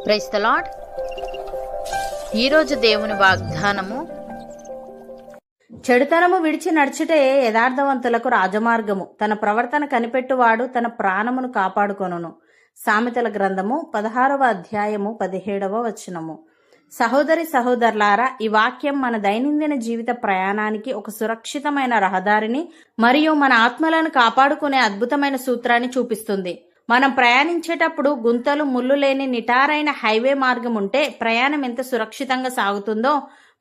Praise the lord. ఈరోజు దేవుని వాగ్దానము, చెడుతనము విడిచి నడుచుటే యథార్థవంతులకు రాజమార్గము, తన ప్రవర్తన కనిపెట్టువాడు తన ప్రాణమును కాపాడుకొనును. సామెతల గ్రంథము 16వ అధ్యాయము 17వ వచనము. సహోదరి సహోదరులారా, ఈ వాక్యం మన దైనందిన జీవిత ప్రయాణానికి ఒక సురక్షితమైన రహదారిని మరియు మన ఆత్మలను కాపాడుకునే అద్భుతమైన సూత్రాన్ని చూపిస్తుంది. మనం ప్రయాణించేటప్పుడు గుంతలు ముళ్ళు లేని నిటారైన హైవే మార్గం ఉంటే ప్రయాణం ఎంత సురక్షితంగా సాగుతుందో,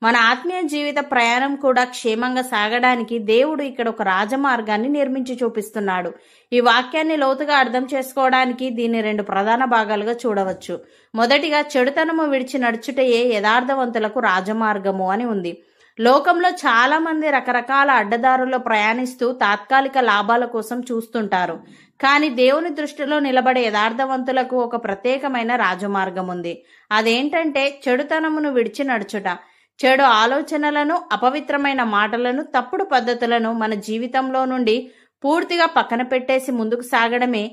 మన ఆత్మీయ జీవిత ప్రయాణం కూడా క్షేమంగా సాగడానికి దేవుడు ఇక్కడ ఒక రాజమార్గాన్ని నిర్మించి చూపిస్తున్నాడు. ఈ వాక్యాన్ని లోతుగా అర్థం చేసుకోవడానికి దీన్ని 2 ప్రధాన భాగాలుగా చూడవచ్చు. మొదటిగా, చెడుతనము విడిచి నడుచుటయే యథార్థవంతులకు రాజమార్గము అని ఉంది. లోకంలో చాలా మంది రకరకాల అడ్డదారుల్లో ప్రయాణిస్తూ తాత్కాలిక లాభాల కోసం చూస్తుంటారు. కానీ దేవుని దృష్టిలో నిలబడే యథార్థవంతులకు ఒక ప్రత్యేకమైన రాజమార్గం ఉంది. అదేంటంటే చెడుతనమును విడిచి నడుచుట. చెడు ఆలోచనలను, అపవిత్రమైన మాటలను, తప్పుడు పద్ధతులను మన జీవితంలో నుండి పూర్తిగా పక్కన పెట్టేసి ముందుకు సాగడమే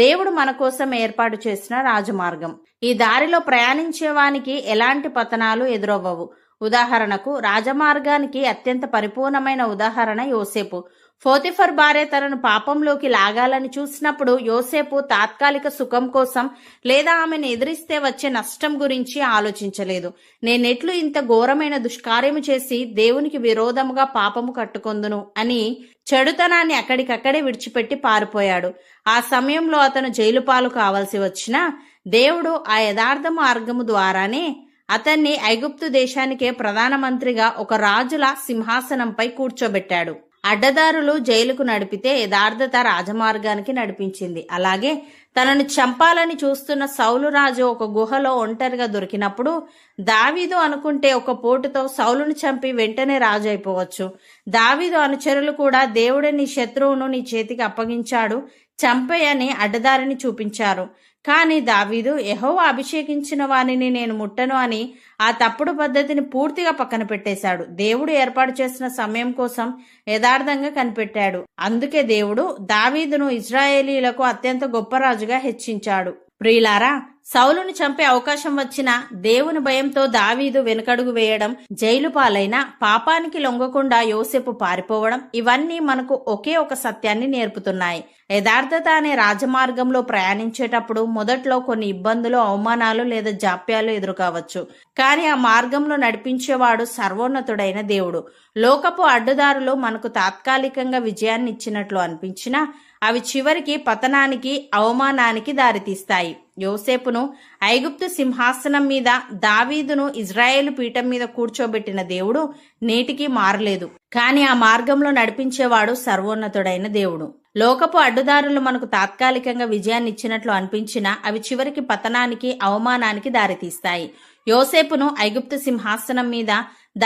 దేవుడు మన కోసం ఏర్పాటు చేసిన రాజమార్గం. ఈ దారిలో ప్రయాణించేవానికి ఎలాంటి పతనాలు ఎదురవ్వవు. ఉదాహరణకు, రాజమార్గానికి అత్యంత పరిపూర్ణమైన ఉదాహరణ యోసేపు. పోతిఫర్ భార్య తనను పాపంలోకి లాగాలని చూసినప్పుడు యోసేపు తాత్కాలిక సుఖం కోసం లేదా ఆమెను ఎదిరిస్తే వచ్చే నష్టం గురించి ఆలోచించలేదు. నేనెట్లు ఇంత ఘోరమైన దుష్కార్యము చేసి దేవునికి విరోధముగా పాపము కట్టుకొందును అని చెడుతనాన్ని అక్కడికక్కడే విడిచిపెట్టి పారిపోయాడు. ఆ సమయంలో అతను జైలు పాలు కావాల్సి వచ్చినా దేవుడు ఆ యథార్థ మార్గము ద్వారానే అతన్ని ఐగుప్తు దేశానికే ప్రధానమంత్రిగా ఒక రాజుల సింహాసనంపై కూర్చోబెట్టాడు. అడ్డదారులు జైలుకు నడిపితే యథార్థత రాజమార్గానికి నడిపించింది. అలాగే తనను చంపాలని చూస్తున్న సౌలు రాజు ఒక గుహలో ఒంటరిగా దొరికినప్పుడు దావీదు అనుకుంటే ఒక పోటుతో సౌలును చంపి వెంటనే రాజు అయిపోవచ్చు. దావీదు అనుచరులు కూడా దేవుడే నీ శత్రువును నీ చేతికి అప్పగించాడు, చంపేయని అడ్డదారిని చూపించారు. కానీ దావీదు యెహోవా అభిషేకించిన వానిని నేను ముట్టను అని ఆ తప్పుడు పద్ధతిని పూర్తిగా పక్కన పెట్టేశాడు. దేవుడు ఏర్పాటు చేసిన సమయం కోసం యథార్థంగా కనిపెట్టాడు. అందుకే దేవుడు దావీదును ఇశ్రాయేలీయులకు అత్యంత గొప్ప రాజుగా హెచ్చించాడు. ప్రియులారా, సౌలుని చంపే అవకాశం వచ్చినా దేవుని భయంతో దావీదు వెనుకడుగు వేయడం, జైలు పాలైన పాపానికి లొంగకుండా యోసేపు పారిపోవడం, ఇవన్నీ మనకు ఒకే ఒక సత్యాన్ని నేర్పుతున్నాయి. యథార్థత అనే రాజమార్గంలో ప్రయాణించేటప్పుడు మొదట్లో కొన్ని ఇబ్బందులు, అవమానాలు లేదా జాప్యాలు ఎదురుకావచ్చు. కానీ ఆ మార్గంలో నడిపించేవాడు సర్వోన్నతుడైన దేవుడు. లోకపు అడ్డుదారులు మనకు తాత్కాలికంగా విజయాన్ని ఇచ్చినట్లు అనిపించినా అవి చివరికి పతనానికి, అవమానానికి దారితీస్తాయి. యోసేపును ఐగుప్తు సింహాసనం మీద, దావీదును ఇజ్రాయేలు పీఠం మీద కూర్చోబెట్టిన దేవుడు నేటికి మారలేదు. కానీ ఆ మార్గంలో నడిపించేవాడు సర్వోన్నతుడైన దేవుడు. లోకపు అడ్డుదారులు మనకు తాత్కాలికంగా విజయాన్ని ఇచ్చినట్లు అనిపించినా అవి చివరికి పతనానికి, అవమానానికి దారితీస్తాయి. యోసేపును ఐగుప్తు సింహాసనం మీద,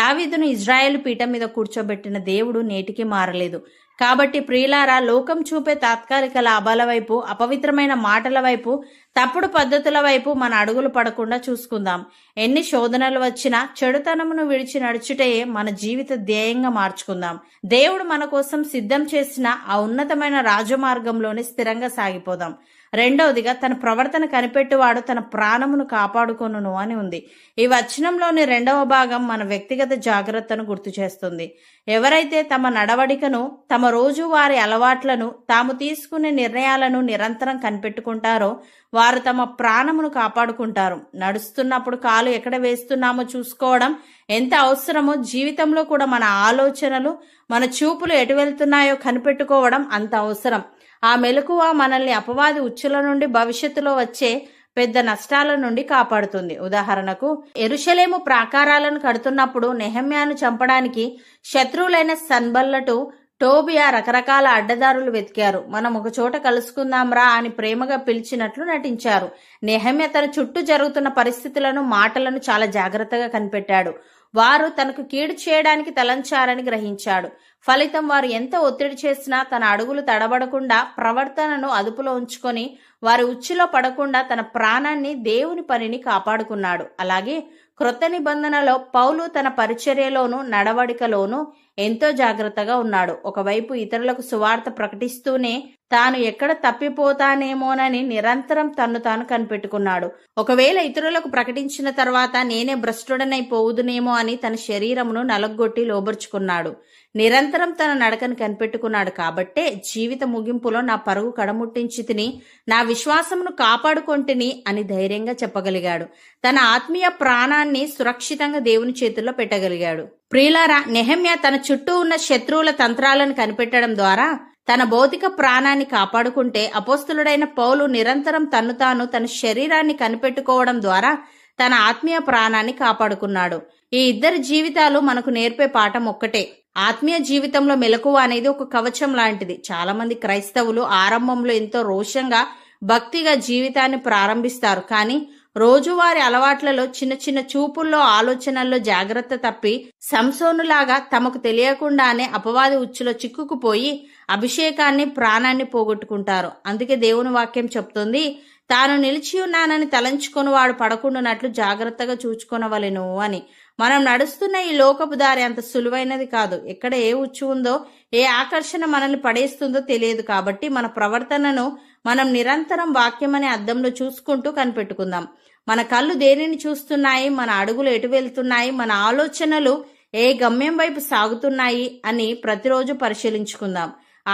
దావీదును ఇజ్రాయేలు పీఠం మీద కూర్చోబెట్టిన దేవుడు నేటికి మారలేదు. కాబట్టి ప్రియులారా, లోకం చూపే తాత్కాలిక లాభాల వైపు, అపవిత్రమైన మాటల వైపు, తప్పుడు పద్ధతుల వైపు మన అడుగులు పడకుండా చూసుకుందాం. ఎన్ని శోధనలు వచ్చినా చెడుతనమును విడిచి నడుచుటే మన జీవిత ధ్యేయంగా మార్చుకుందాం. దేవుడు మన కోసం సిద్ధం చేసిన ఆ ఉన్నతమైన రాజమార్గంలోనే స్థిరంగా సాగిపోదాం. రెండవదిగా, తన ప్రవర్తన కనిపెట్టువాడు తన ప్రాణమును కాపాడుకొనును అని ఉంది. ఈ వచనంలోని 2వ భాగం మన వ్యక్తిగత జాగ్రత్తను గుర్తు చేస్తుంది. ఎవరైతే తమ నడవడికను, తమ రోజువారీ అలవాట్లను, తాము తీసుకునే నిర్ణయాలను నిరంతరం కనిపెట్టుకుంటారో వారు తమ ప్రాణమును కాపాడుకుంటారు. నడుస్తున్నప్పుడు కాలు ఎక్కడ వేస్తున్నామో చూసుకోవడం ఎంత అవసరమో, జీవితంలో కూడా మన ఆలోచనలు, మన చూపులు ఎటు వెళ్తున్నాయో కనిపెట్టుకోవడం అంత అవసరం. ఆ మెలకువ మనల్ని అపవాది ఉచ్చుల నుండి, భవిష్యత్తులో వచ్చే పెద్ద నష్టాల నుండి కాపాడుతుంది. ఉదాహరణకు, యెరూషలేము ప్రాకారాలను కడుతున్నప్పుడు నెహెమ్యాను చంపడానికి శత్రువులైన సన్బల్లటు, టోబియా రకరకాల అడ్డదారులు వెతికారు. మనం ఒక చోట కలుసుకుందాంరా అని ప్రేమగా పిలిచినట్లు నటించారు. నెహెమ్యా తన చుట్టూ జరుగుతున్న పరిస్థితులను, మాటలను చాలా జాగ్రత్తగా కనిపెట్టాడు. వారు తనకు కీడు చేయడానికి తలంచారని గ్రహించాడు. ఫలితం, వారు ఎంత ఒత్తిడి చేసినా తన అడుగులు తడబడకుండా, ప్రవర్తనను అదుపులో ఉంచుకొని వారి ఉచ్చులో పడకుండా తన ప్రాణాన్ని, దేవుని పనిని కాపాడుకున్నాడు. అలాగే క్రొత్త నిబంధనలో పౌలు తన పరిచర్యలోను, నడవడికలోను ఎంతో జాగ్రత్తగా ఉన్నాడు. ఒకవైపు ఇతరులకు సువార్త ప్రకటిస్తూనే తాను ఎక్కడ తప్పిపోతానేమోనని నిరంతరం తన్ను తాను కనిపెట్టుకున్నాడు. ఒకవేళ ఇతరులకు ప్రకటించిన తర్వాత నేనే భ్రష్టుడనైపోవుదునేమో అని తన శరీరమును నలగొట్టి లోబర్చుకున్నాడు. నిరంతరం తన నడకను కనిపెట్టుకున్నాడు. కాబట్టే జీవిత ముగింపులో నా పరుగు కడముట్టించి తిని నా విశ్వాసమును కాపాడుకొంటిని అని ధైర్యంగా చెప్పగలిగాడు. తన ఆత్మీయ ప్రాణాన్ని సురక్షితంగా దేవుని చేతుల్లో పెట్టగలిగాడు. ప్రియులారా, నెహెమ్యా తన చుట్టూ ఉన్న శత్రువుల తంత్రాలను కనిపెట్టడం ద్వారా తన భౌతిక ప్రాణాన్ని కాపాడుకుంటే, అపోస్తలుడైన పౌలు నిరంతరం తన్ను తాను తన శరీరాన్ని కనిపెట్టుకోవడం ద్వారా తన ఆత్మీయ ప్రాణాన్ని కాపాడుకున్నాడు. ఈ ఇద్దరి జీవితాలు మనకు నేర్పే పాఠం ఒక్కటే. ఆత్మీయ జీవితంలో మెలకువ అనేది ఒక కవచం లాంటిది. చాలా మంది క్రైస్తవులు ఆరంభంలో ఎంతో రోషంగా భక్తిగా జీవితాన్ని ప్రారంభిస్తారు. కానీ రోజువారి అలవాట్లలో చిన్న చిన్న చూపుల్లో ఆలోచనల్లో జాగ్రత్త తప్పి సంసోనులాగా తమకు తెలియకుండానే అపవాది ఉచ్చులో చిక్కుకుపోయి అభిషేకాన్ని ప్రాణాన్ని పోగొట్టుకుంటారు. అందుకే దేవుని వాక్యం చెప్తుంది, తాను నిలిచి ఉన్నానని తలంచుకొని వాడు పడకుండానట్లు జాగ్రత్తగా చూచుకొనవలెను అని. మనం నడుస్తున్న ఈ లోకపు దారి అంత సులువైనది కాదు. ఎక్కడ ఏ ఉచ్చు ఉందో, ఏ ఆకర్షణ మనల్ని పడేస్తుందో తెలియదు. కాబట్టి మన ప్రవర్తనను మనం నిరంతరం వాక్యం అనే అద్దంలో చూసుకుంటూ కనిపెట్టుకుందాం. మన కళ్ళు దేనిని చూస్తున్నాయి, మన అడుగులు ఎటు వెళ్తున్నాయి, మన ఆలోచనలు ఏ గమ్యం వైపు సాగుతున్నాయి అని ప్రతిరోజు పరిశీలించుకుందాం.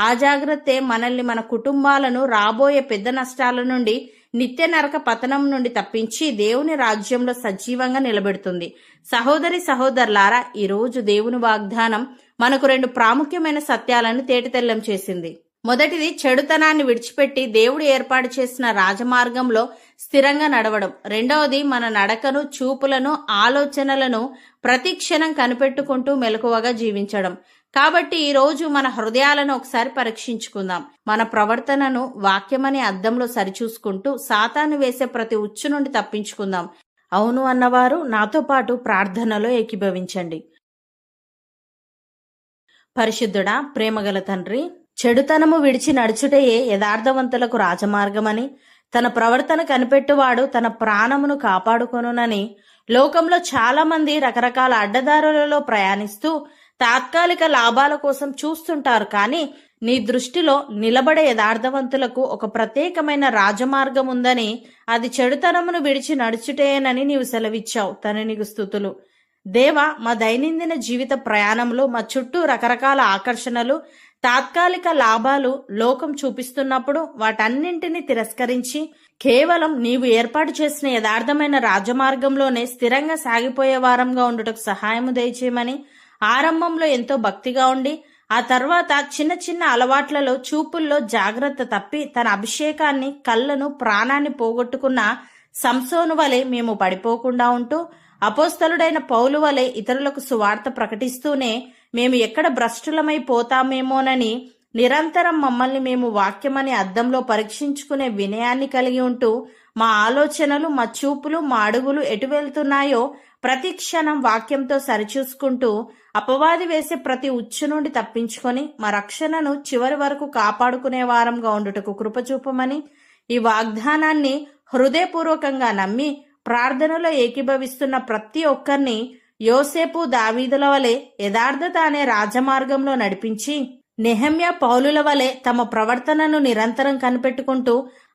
ఆ జాగ్రత్తే మనల్ని, మన కుటుంబాలను రాబోయే పెద్ద నష్టాల నుండి, నిత్య నరక పతనం నుండి తప్పించి దేవుని రాజ్యంలో సజీవంగా నిలబెడుతుంది. సహోదరి సహోదరులారా, ఈరోజు దేవుని వాగ్దానం మనకు 2 ప్రాముఖ్యమైన సత్యాలను తేటతెల్లం చేసింది. మొదటిది, చెడుతనాన్ని విడిచిపెట్టి దేవుడు ఏర్పాటు చేసిన రాజమార్గంలో స్థిరంగా నడవడం. రెండవది, మన నడకను, చూపులను, ఆలోచనలను ప్రతి క్షణం కనిపెట్టుకుంటూ మెలకువగా జీవించడం. కాబట్టి ఈ రోజు మన హృదయాలను ఒకసారి పరీక్షించుకుందాం. మన ప్రవర్తనను వాక్యమనే అద్దంలో సరిచూసుకుంటూ సాతాను వేసే ప్రతి ఉచ్చు నుండి తప్పించుకుందాం. అవును అన్నవారు నాతో పాటు ప్రార్థనలో ఏకీభవించండి. పరిశుద్ధుడా, ప్రేమగల తండ్రి, చెడుతనము విడిచి నడుచుటయే యథార్థవంతులకు రాజమార్గమని, తన ప్రవర్తన కనిపెట్టువాడు తన ప్రాణమును కాపాడుకొనునని లోకంలో చాలా మంది రకరకాల అడ్డదారులలో ప్రయాణిస్తూ తాత్కాలిక లాభాల కోసం చూస్తుంటారు. కానీ నీ దృష్టిలో నిలబడే యథార్థవంతులకు ఒక ప్రత్యేకమైన రాజమార్గం ఉందని, అది చెడుతనమును విడిచి నడుచుటేనని నీవు సెలవిచ్చావు. తను నీకు స్తుతులు. దేవా, మా దైనందిన జీవిత ప్రయాణంలో మా చుట్టూ రకరకాల ఆకర్షణలు, తాత్కాలిక లాభాలు లోకం చూపిస్తున్నప్పుడు వాటన్నింటినీ తిరస్కరించి కేవలం నీవు ఏర్పాటు చేసిన యథార్థమైన రాజమార్గంలోనే స్థిరంగా సాగిపోయే వారంగా ఉండుటకు సహాయము దయచేయమని, ఆరంభంలో ఎంతో భక్తిగా ఉండి ఆ తర్వాత చిన్న చిన్న అలవాట్లలో, చూపుల్లో జాగ్రత్త తప్పి తన అభిషేకాన్ని, కళ్ళను, ప్రాణాన్ని పోగొట్టుకున్న సంసోను వలె మేము పడిపోకుండా ఉంటూ, అపోస్తలుడైన పౌలు వలె ఇతరులకు సువార్త ప్రకటిస్తూనే మేము ఎక్కడ భ్రష్టులమైపోతామేమోనని నిరంతరం మమ్మల్ని మేము వాక్యమనే అద్దంలో పరీక్షించుకునే వినయాన్ని కలిగి ఉంటూ, మా ఆలోచనలు, మా చూపులు, మా అడుగులు ఎటు వెళ్తున్నాయో ప్రతి క్షణం వాక్యంతో సరిచూసుకుంటూ అపవాది వేసే ప్రతి ఉచ్చు నుండి తప్పించుకొని మా రక్షణను చివరి వరకు కాపాడుకునే వారంగా ఉండుటకు కృపచూపమని, ఈ వాగ్దానాన్ని హృదయపూర్వకంగా నమ్మి ప్రార్థనలో ఏకీభవిస్తున్న ప్రతి ఒక్కరిని యోసేపు, దావీదుల వలె యథార్థత అనే రాజమార్గంలో నడిపించి, నెహెమ్యా, పౌలుల వలె తమ ప్రవర్తనను నిరంతరం కనిపెట్టుకుంటూ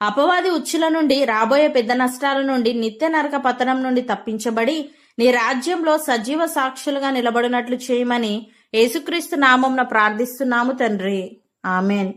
అపవాది ఉచ్చుల నుండి, రాబోయే పెద్ద నష్టాల నుండి, నిత్య నరక పతనం నుండి తప్పించబడి నీ రాజ్యంలో సజీవ సాక్షులుగా నిలబడినట్లు చేయమని యేసుక్రీస్తు నామమున ప్రార్థిస్తున్నాము తండ్రి. ఆమెన్.